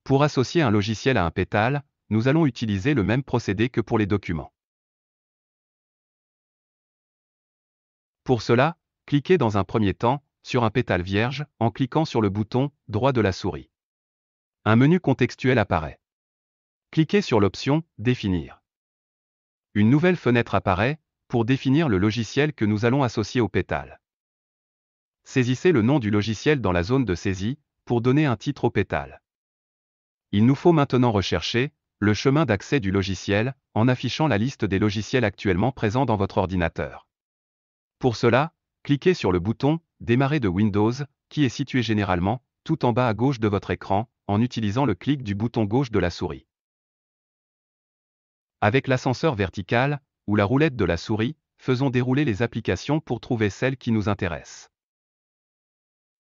Pour associer un logiciel à un pétale, nous allons utiliser le même procédé que pour les documents. Pour cela, cliquez dans un premier temps sur un pétale vierge en cliquant sur le bouton droit de la souris. Un menu contextuel apparaît. Cliquez sur l'option « Définir ». Une nouvelle fenêtre apparaît pour définir le logiciel que nous allons associer au pétale. Saisissez le nom du logiciel dans la zone de saisie pour donner un titre au pétale. Il nous faut maintenant rechercher le chemin d'accès du logiciel en affichant la liste des logiciels actuellement présents dans votre ordinateur. Pour cela, cliquez sur le bouton « Démarrer de Windows » qui est situé généralement tout en bas à gauche de votre écran en utilisant le clic du bouton gauche de la souris. Avec l'ascenseur vertical ou la roulette de la souris, faisons dérouler les applications pour trouver celle qui nous intéresse.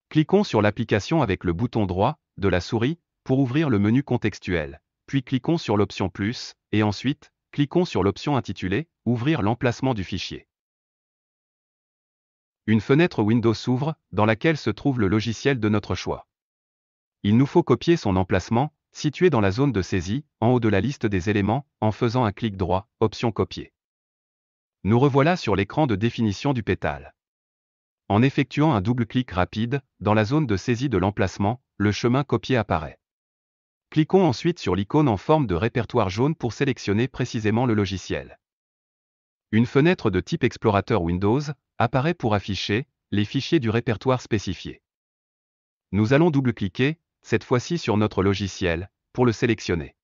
Cliquons sur l'application avec le bouton droit de la souris pour ouvrir le menu contextuel, puis cliquons sur l'option plus, et ensuite, cliquons sur l'option intitulée « Ouvrir l'emplacement du fichier ». Une fenêtre Windows s'ouvre, dans laquelle se trouve le logiciel de notre choix. Il nous faut copier son emplacement, situé dans la zone de saisie, en haut de la liste des éléments, en faisant un clic droit, option copier. Nous revoilà sur l'écran de définition du pétale. En effectuant un double-clic rapide, dans la zone de saisie de l'emplacement, le chemin copié apparaît. Cliquons ensuite sur l'icône en forme de répertoire jaune pour sélectionner précisément le logiciel. Une fenêtre de type explorateur Windows apparaît pour afficher les fichiers du répertoire spécifié. Nous allons double-cliquer, cette fois-ci sur notre logiciel, pour le sélectionner.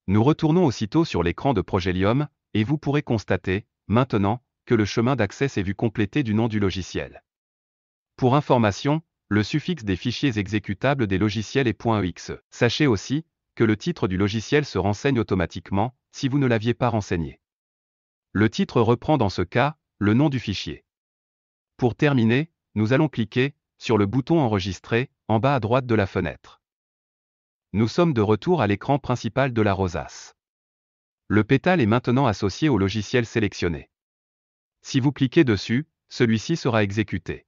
Nous retournons aussitôt sur l'écran de Progelium, et vous pourrez constater, maintenant, que le chemin d'accès s'est vu complété du nom du logiciel. Pour information, le suffixe des fichiers exécutables des logiciels est .exe. Sachez aussi que le titre du logiciel se renseigne automatiquement si vous ne l'aviez pas renseigné. Le titre reprend dans ce cas le nom du fichier. Pour terminer, nous allons cliquer sur le bouton Enregistrer en bas à droite de la fenêtre. Nous sommes de retour à l'écran principal de la rosace. Le pétale est maintenant associé au logiciel sélectionné. Si vous cliquez dessus, celui-ci sera exécuté.